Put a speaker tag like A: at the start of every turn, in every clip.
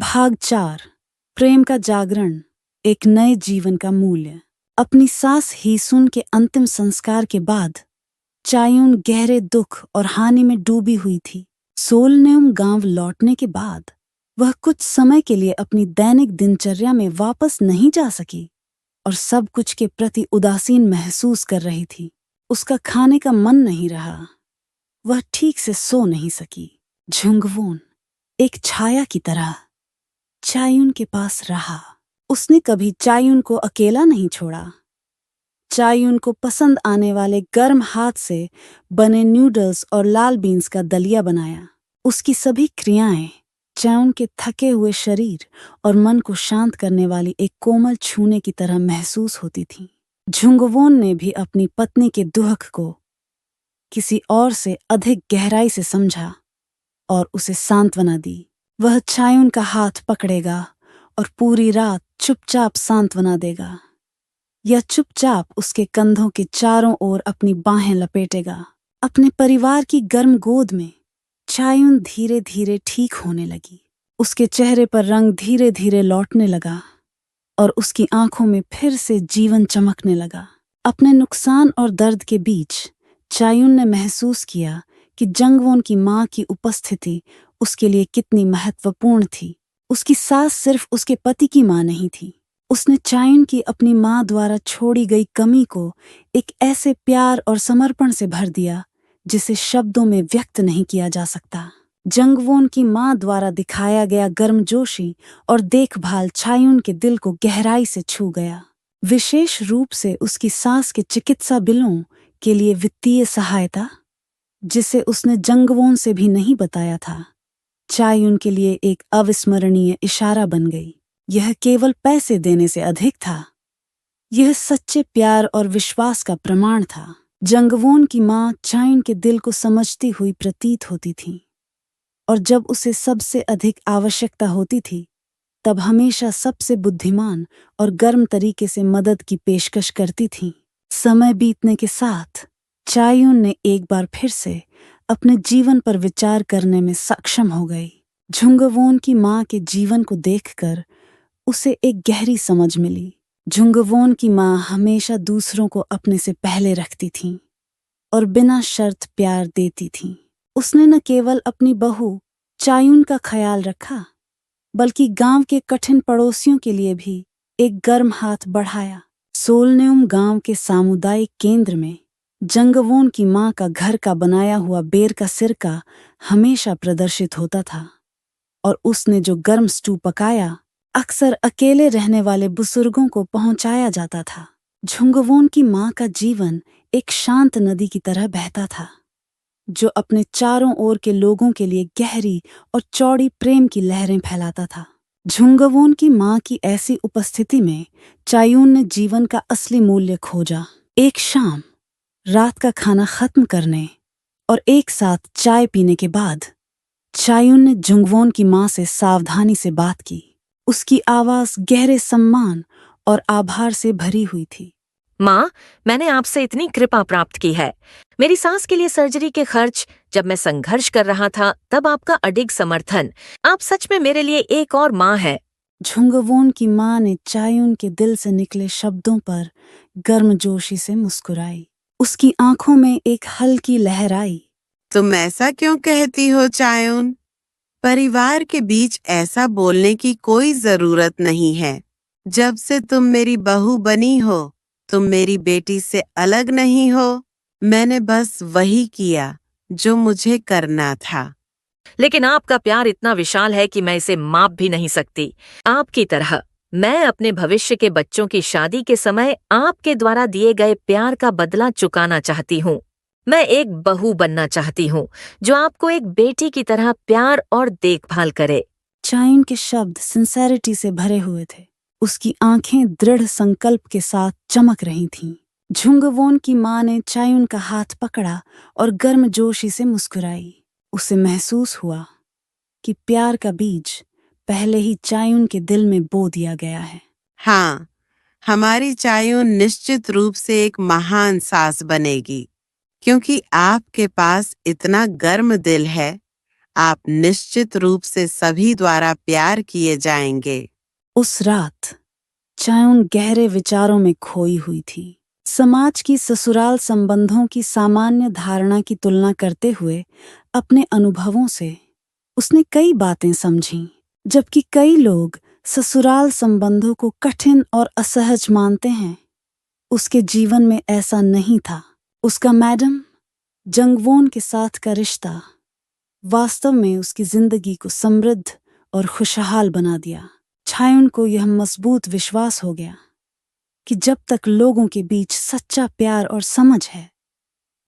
A: भाग 4। प्रेम का जागरण, एक नए जीवन का मूल्य। अपनी सास हीसुन के अंतिम संस्कार के बाद चायुन गहरे दुख और हानि में डूबी हुई थी। सोलनेम गांव लौटने के बाद वह कुछ समय के लिए अपनी दैनिक दिनचर्या में वापस नहीं जा सकी और सब कुछ के प्रति उदासीन महसूस कर रही थी। उसका खाने का मन नहीं रहा, वह ठीक से सो नहीं सकी। झुंगवोन एक छाया की तरह चायुन के पास रहा। उसने कभी चायुन को अकेला नहीं छोड़ा। चायुन को पसंद आने वाले गर्म हाथ से बने नूडल्स और लाल बीन्स का दलिया बनाया। उसकी सभी क्रियाएं चायुन के थके हुए शरीर और मन को शांत करने वाली एक कोमल छूने की तरह महसूस होती थीं। झुंगवोन ने भी अपनी पत्नी के दुख को किसी और से अधिक गहराई से समझा और उसे सांत्वना दी। वह चायुन का हाथ पकड़ेगा और पूरी रात चुपचाप सांत्वना देगा या चुपचाप उसके कंधों के चारों ओर अपनी बाहें लपेटेगा। अपने परिवार की गर्म गोद में चायुन धीरे धीरे ठीक होने लगी। उसके चेहरे पर रंग धीरे धीरे लौटने लगा और उसकी आंखों में फिर से जीवन चमकने लगा। अपने नुकसान और दर्द के बीच चायुन ने महसूस किया कि जंगवोन की मां की उपस्थिति उसके लिए कितनी महत्वपूर्ण थी। उसकी सास सिर्फ उसके पति की मां नहीं थी। उसने चायुन की अपनी मां द्वारा छोड़ी गई कमी को एक ऐसे प्यार और समर्पण से भर दिया जिसे शब्दों में व्यक्त नहीं किया जा सकता। जंगवोन की मां द्वारा दिखाया गया गर्मजोशी और देखभाल चायुन के दिल को गहराई से छू गया। विशेष रूप से उसकी सास के चिकित्सा बिलों के लिए वित्तीय सहायता, जिसे उसने जंगवोन से भी नहीं बताया था, चायुन के लिए एक अविस्मरणीय इशारा बन गई। यह केवल पैसे देने से अधिक था, यह सच्चे प्यार और विश्वास का प्रमाण था। जंगवोन की मां चायुन के दिल को समझती हुई प्रतीत होती थी और जब उसे सबसे अधिक आवश्यकता होती थी तब हमेशा सबसे बुद्धिमान और गर्म तरीके से मदद की पेशकश करती थी। समय बीतने के साथ चायुन ने एक बार फिर से अपने जीवन पर विचार करने में सक्षम हो गई। झुंगवोन की मां के जीवन को देखकर उसे एक गहरी समझ मिली। झुंगवोन की मां हमेशा दूसरों को अपने से पहले रखती थीं और बिना शर्त प्यार देती थीं। उसने न केवल अपनी बहू चायुन का ख्याल रखा बल्कि गांव के कठिन पड़ोसियों के लिए भी एक गर्म हाथ बढ़ाया। सोलनेम गांव के सामुदायिक केंद्र में जंगवोन की मां का घर का बनाया हुआ बेर का सिरका हमेशा प्रदर्शित होता था और उसने जो गर्म स्टू पकाया अक्सर अकेले रहने वाले बुजुर्गों को पहुंचाया जाता था। झुंगवोन की मां का जीवन एक शांत नदी की तरह बहता था जो अपने चारों ओर के लोगों के लिए गहरी और चौड़ी प्रेम की लहरें फैलाता था। झुंगवोन की मां की ऐसी उपस्थिति में चायुन ने जीवन का असली मूल्य खोजा। एक शाम रात का खाना खत्म करने और एक साथ चाय पीने के बाद चायुन ने झुंगवोन की मां से सावधानी से बात की। उसकी आवाज गहरे सम्मान और आभार से भरी हुई थी।
B: माँ, मैंने आपसे इतनी कृपा प्राप्त की है। मेरी सास के लिए सर्जरी के खर्च, जब मैं संघर्ष कर रहा था तब आपका अडिग समर्थन, आप सच में मेरे लिए एक और माँ है।
A: झुंगवोन की मां ने चायुन के दिल से निकले शब्दों पर गर्मजोशी से मुस्कुराई। उसकी आंखों में एक हल्की लहर आई।
C: तुम ऐसा क्यों कहती हो चायुन? परिवार के बीच ऐसा बोलने की कोई जरूरत नहीं है। जब से तुम मेरी बहू बनी हो, तुम मेरी बेटी से अलग नहीं हो। मैंने बस वही किया जो मुझे करना था।
B: लेकिन आपका प्यार इतना विशाल है कि मैं इसे माप भी नहीं सकती। आपकी तरह मैं अपने भविष्य के बच्चों की शादी के समय आपके द्वारा दिए गए प्यार का बदला चुकाना चाहती हूँ। मैं एक बहू बनना चाहती हूँ जो आपको एक बेटी की तरह प्यार और देखभाल करे।
A: चायुन के शब्द सिंसेरिटी से भरे हुए थे। उसकी आंखें दृढ़ संकल्प के साथ चमक रही थीं। झुंगवोन की मां ने चायुन का हाथ पकड़ा और गर्मजोशी से मुस्कुराई। उसे महसूस हुआ कि प्यार का बीज पहले ही चायुन के दिल में बो दिया गया है।
C: हाँ, हमारी चायुन निश्चित रूप से एक महान सास बनेगी, क्योंकि आपके पास इतना गर्म दिल है। आप निश्चित रूप से सभी द्वारा प्यार किए जाएंगे।
A: उस रात चायोन गहरे विचारों में खोई हुई थी। समाज की ससुराल संबंधों की सामान्य धारणा की तुलना करते हुए अपने अनुभवों से उसने कई बातें समझीं। जबकि कई लोग ससुराल संबंधों को कठिन और असहज मानते हैं, उसके जीवन में ऐसा नहीं था। उसका मैडम जंगवोन के साथ का रिश्ता वास्तव में उसकी जिंदगी को समृद्ध और खुशहाल बना दिया। चायोन को यह मजबूत विश्वास हो गया कि जब तक लोगों के बीच सच्चा प्यार और समझ है,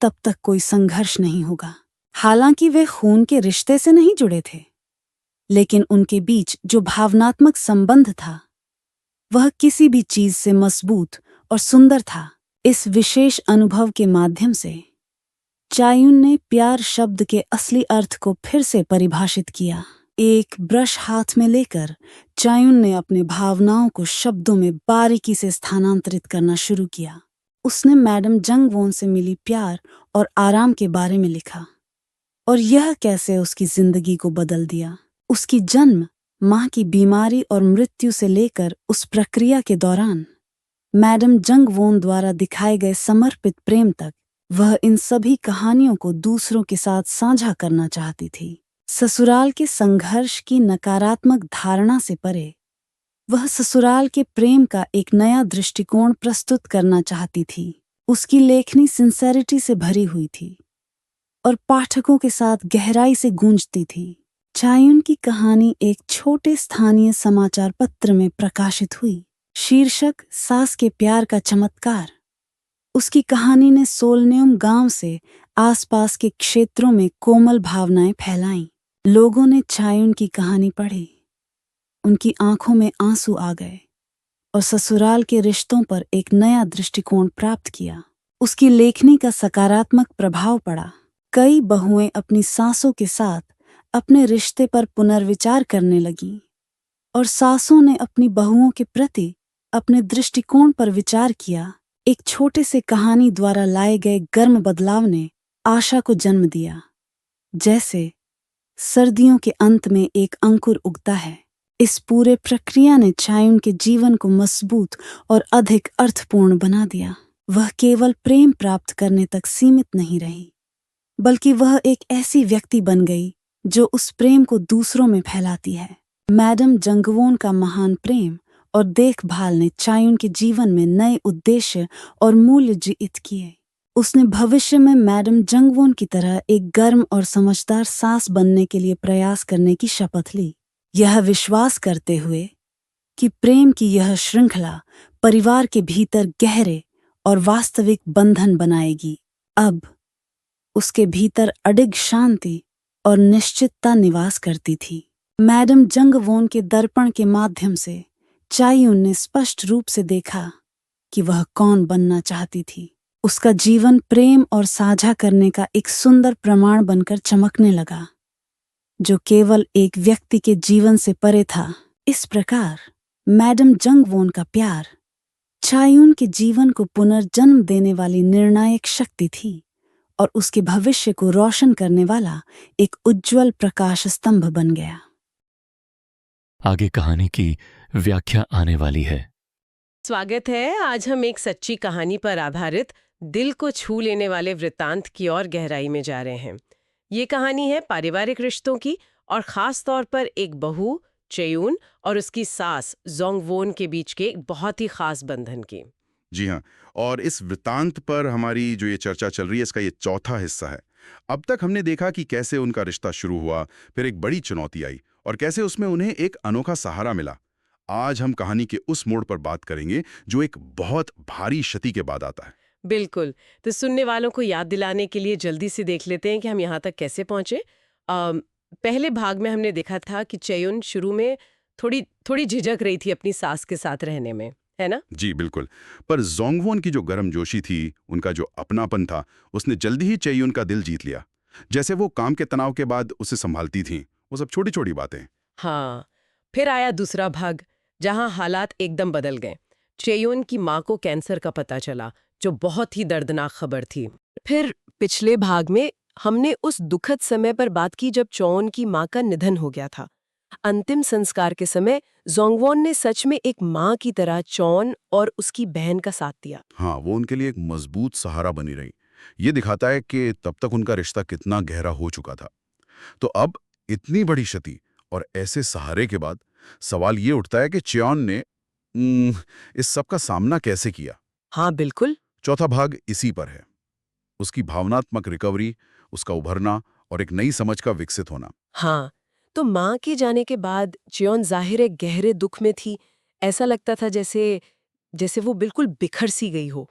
A: तब तक कोई संघर्ष नहीं होगा। हालांकि वे खून के रिश्ते से नहीं जुड़े थे, लेकिन उनके बीच जो भावनात्मक संबंध था, वह किसी भी चीज से मजबूत और सुंदर था। इस विशेष अनुभव के माध्यम से चायोन ने प्यार शब्द के असली अर्थ को फिर से परिभाषित किया। एक ब्रश हाथ में लेकर चायोन ने अपने भावनाओं को शब्दों में बारीकी से स्थानांतरित करना शुरू किया। उसने मैडम जंगवोन से मिली प्यार और आराम के बारे में लिखा और यह कैसे उसकी जिंदगी को बदल दिया। उसकी जन्म, मां की बीमारी और मृत्यु से लेकर उस प्रक्रिया के दौरान मैडम जंगवोन द्वारा दिखाए गए समर्पित प्रेम तक, वह इन सभी कहानियों को दूसरों के साथ साझा करना चाहती थी। ससुराल के संघर्ष की नकारात्मक धारणा से परे, वह ससुराल के प्रेम का एक नया दृष्टिकोण प्रस्तुत करना चाहती थी। उसकी लेखनी सिंसेरिटी से भरी हुई थी और पाठकों के साथ गहराई से गूंजती थी। चायोन की कहानी एक छोटे स्थानीय समाचार पत्र में प्रकाशित हुई। शीर्षक सास के प्यार का चमत्कार। उसकी कहानी ने सोलन्युम गांव से आसपास के क्षेत्रों में कोमल भावनाएं फैलाईं। लोगों ने चायोन की कहानी पढ़ी, उनकी आंखों में आंसू आ गए और ससुराल के रिश्तों पर एक नया दृष्टिकोण प्राप्त किया। उसकी लेखनी का सकारात्मक प्रभाव पड़ा। कई बहुएं अपनी सासों के साथ अपने रिश्ते पर पुनर्विचार करने लगीं और सासों ने अपनी बहुओं के प्रति अपने दृष्टिकोण पर विचार किया। एक छोटे से कहानी द्वारा लाए गए गर्म बदलाव ने आशा को जन्म दिया। जैसे सर्दियों के अंत में एक अंकुर उगता है, इस पूरे प्रक्रिया ने चायोन के जीवन को मजबूत और अधिक अर्थपूर्ण बना दिया। वह केवल प्रेम प्राप्त करने तक सीमित नहीं रही, बल्कि वह एक ऐसी व्यक्ति बन गई जो उस प्रेम को दूसरों में फैलाती है। मैडम जंगवोन का महान प्रेम और देखभाल ने चायोन के जीवन में नए उद्देश्य और मूल्य जीवित किए। उसने भविष्य में मैडम जंगवोन की तरह एक गर्म और समझदार सास बनने के लिए प्रयास करने की शपथ ली, यह विश्वास करते हुए कि प्रेम की यह श्रृंखला परिवार के भीतर गहरे और वास्तविक बंधन बनाएगी। अब उसके भीतर अडिग शांति और निश्चितता निवास करती थी। मैडम जंगवोन के दर्पण के माध्यम से चायोन ने स्पष्ट रूप से देखा कि वह कौन बनना चाहती थी। उसका जीवन प्रेम और साझा करने का एक सुंदर प्रमाण बनकर चमकने लगा, जो केवल एक व्यक्ति के जीवन से परे था। इस प्रकार मैडम जंगवोन का प्यार चायोन के जीवन को पुनर्जन्म देने वाली निर्णायक शक्ति थी और उसके भविष्य को रोशन करने वाला एक उज्जवल प्रकाश स्तंभ बन गया।
D: आगे कहानी की व्याख्या आने वाली है।
E: स्वागत है। आज हम एक सच्ची कहानी पर आधारित दिल को छू लेने वाले वृत्तांत की ओर गहराई में जा रहे हैं। ये कहानी है पारिवारिक रिश्तों की और खास तौर पर एक बहू चायोन और उसकी सास जोंगवोन के बीच के एक बहुत ही खास बंधन की।
F: जी हाँ, और इस वृत्तांत पर हमारी जो ये चर्चा चल रही है, इसका ये चौथा हिस्सा है। अब तक हमने देखा कि कैसे उनका रिश्ता शुरू हुआ, फिर एक बड़ी चुनौती आई और कैसे उसमें उन्हें एक अनोखा सहारा मिला। आज हम कहानी के उस मोड़ पर बात करेंगे जो एक बहुत भारी क्षति के बाद आता है।
E: बिल्कुल। तो सुनने वालों को याद दिलाने के लिए जल्दी से देख लेते हैं कि हम यहाँ तक कैसे पहुंचे। पहले भाग में हमने देखा था कि चायोन शुरू में थोड़ी झिझक रही थी अपनी सास के साथ रहने में, है ना?
F: जी बिल्कुल। पर जोंगवोन की जो गर्मजोशी थी, उनका जो अपनापन था, उसने जल्दी ही चायोन का दिल जीत लिया। जैसे वो काम के तनाव के बाद उसे संभालती थीं, वो सब छोटी छोटी बातें।
E: हाँ, फिर आया दूसरा भाग जहां हालात एकदम बदल गए। चायोन की मां को कैंसर का पता चला, जो बहुत ही दर्दनाक खबर थी। फिर पिछले भाग में हमने उस दुखद समय पर बात की जब चौन की माँ का निधन हो गया था। अंतिम संस्कार के समय जोंगवॉन ने सच में एक माँ की तरह चौन और उसकी बहन का साथ दिया।
F: हाँ, वो उनके लिए एक मजबूत सहारा बनी रही। ये दिखाता है कि तब तक उनका रिश्ता कितना गहरा हो चुका था। तो अब इतनी बड़ी क्षति और ऐसे सहारे के बाद सवाल ये उठता है कि च्योन ने इस सब का सामना कैसे किया।
E: हाँ बिल्कुल।
F: चौथा भाग इसी पर है, उसकी भावनात्मक रिकवरी, उसका उभरना और एक नई समझ का विकसित होना।
E: हाँ, तो माँ के जाने के बाद च्योन जाहिर है गहरे दुख में थी। ऐसा लगता था जैसे जैसे वो बिल्कुल बिखर सी गई हो।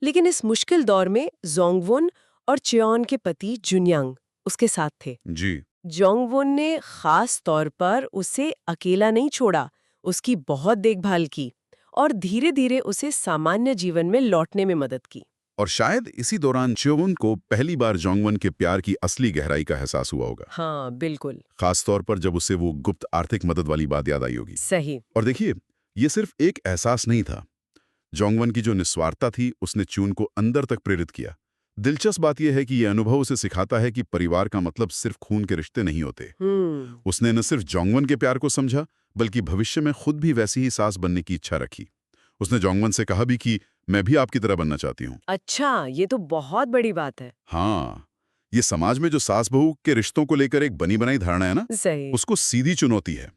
E: लेकिन इस मुश्किल दौर में जोंगवॉन और च्योन के पति जुनयांग उसके साथ थे।
F: जी।
E: जोंगवॉन ने खास तौर पर उसे अकेला नहीं छोड़ा, उसकी बहुत देखभाल की और धीरे-धीरे उसे सामान्य जीवन में लौटने में मदद की।
F: और शायद इसी दौरान च्योन को पहली बार जोंगवन के प्यार की असली गहराई का एहसास हुआ होगा।
E: हाँ बिल्कुल
F: खास तौर पर जब उसे वो गुप्त आर्थिक मदद वाली बात याद आई होगी।
E: सही।
F: और देखिए, ये सिर्फ एक एहसास नहीं था। जोंगवन की जो निस्वार्थता थी उसने च्यून को अंदर तक प्रेरित किया। दिलचस्प बात यह है कि यह अनुभव उसे सिखाता है कि परिवार का मतलब सिर्फ खून के रिश्ते नहीं होते। उसने न सिर्फ जोंगवन के प्यार को समझा, बल्कि भविष्य में खुद भी वैसी ही सास बनने की इच्छा रखी। उसने जोंगवन से कहा भी कि मैं भी आपकी तरह बनना चाहती हूँ।
E: अच्छा, ये तो बहुत बड़ी बात है।
F: हाँ, ये समाज में जो सास बहू के रिश्तों को लेकर एक बनी बनाई धारणा है ना,
E: सही।
F: उसको सीधी चुनौती है।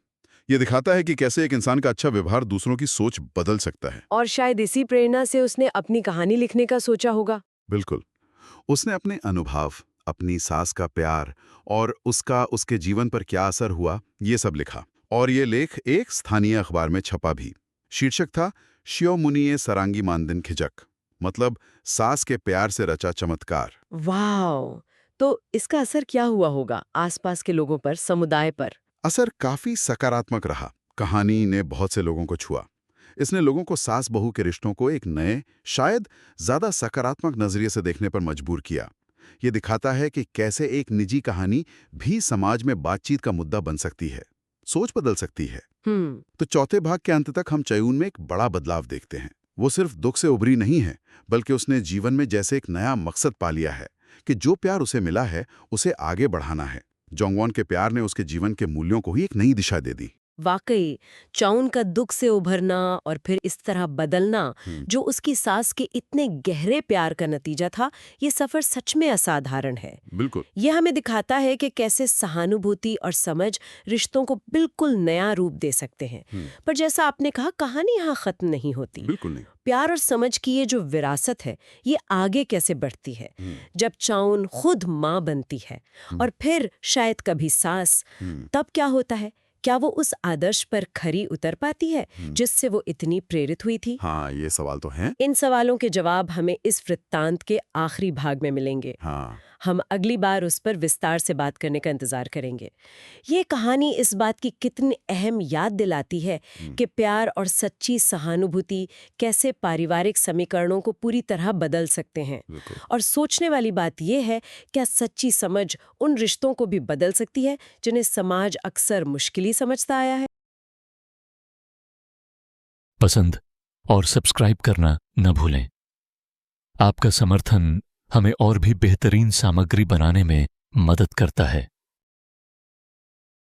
F: ये दिखाता है कि कैसे एक इंसान का अच्छा व्यवहार दूसरों की सोच बदल सकता है।
E: और शायद इसी प्रेरणा से उसने अपनी कहानी लिखने का सोचा होगा।
F: बिल्कुल। उसने अपने अनुभव, अपनी सास का प्यार और उसका उसके जीवन पर क्या असर हुआ, ये सब लिखा। और ये लेख एक स्थानीय अखबार में छपा भी। शीर्षक था शियो मुनिये सरांगी मानदिन खिजक, मतलब सास के प्यार से रचा चमत्कार।
E: वाह! तो इसका असर क्या हुआ होगा आसपास के लोगों पर, समुदाय पर?
F: असर काफी सकारात्मक रहा। कहानी ने बहुत से लोगों को छुआ। इसने लोगों को सास बहू के रिश्तों को एक नए, शायद ज्यादा सकारात्मक नजरिए से देखने पर मजबूर किया। ये दिखाता है कि कैसे एक निजी कहानी भी समाज में बातचीत का मुद्दा बन सकती है, सोच बदल सकती है। तो चौथे भाग के अंत तक हम चयून में एक बड़ा बदलाव देखते हैं। वो सिर्फ दुख से उभरी नहीं है, बल्कि उसने जीवन में जैसे एक नया मकसद पा लिया है कि जो प्यार उसे मिला है उसे आगे बढ़ाना है। जोंगवॉन के प्यार ने उसके जीवन के मूल्यों को ही एक नई दिशा दे दी।
E: वाकई चाउन का दुख से उभरना और फिर इस तरह बदलना जो उसकी सास के इतने गहरे प्यार का नतीजा था, ये सफर सच में असाधारण है।
F: बिल्कुल।
E: यह हमें दिखाता है कि कैसे सहानुभूति और समझ रिश्तों को बिल्कुल नया रूप दे सकते हैं। पर जैसा आपने कहा, कहानी यहाँ खत्म नहीं होती।
F: बिल्कुल नहीं।
E: प्यार और समझ की ये जो विरासत है, ये आगे कैसे बढ़ती है जब चाउन खुद माँ बनती है और फिर शायद कभी सास, तब क्या होता है? क्या वो उस आदर्श पर खरी उतर पाती है जिससे वो इतनी प्रेरित हुई थी?
F: हाँ, ये सवाल तो हैं।
E: इन सवालों के जवाब हमें इस वृत्तांत के आखिरी भाग में मिलेंगे।
F: हाँ।
E: हम अगली बार उस पर विस्तार से बात करने का इंतजार करेंगे। ये कहानी इस बात की कितनी अहम याद दिलाती है कि प्यार और सच्ची सहानुभूति कैसे पारिवारिक समीकरणों को पूरी तरह बदल सकते हैं। और सोचने वाली बात यह है, क्या सच्ची समझ उन रिश्तों को भी बदल सकती है जिन्हें समाज अक्सर मुश्किल ही समझता आया है?
D: पसंद और सब्सक्राइब करना न भूलें। आपका समर्थन हमें और भी बेहतरीन सामग्री बनाने में मदद करता है।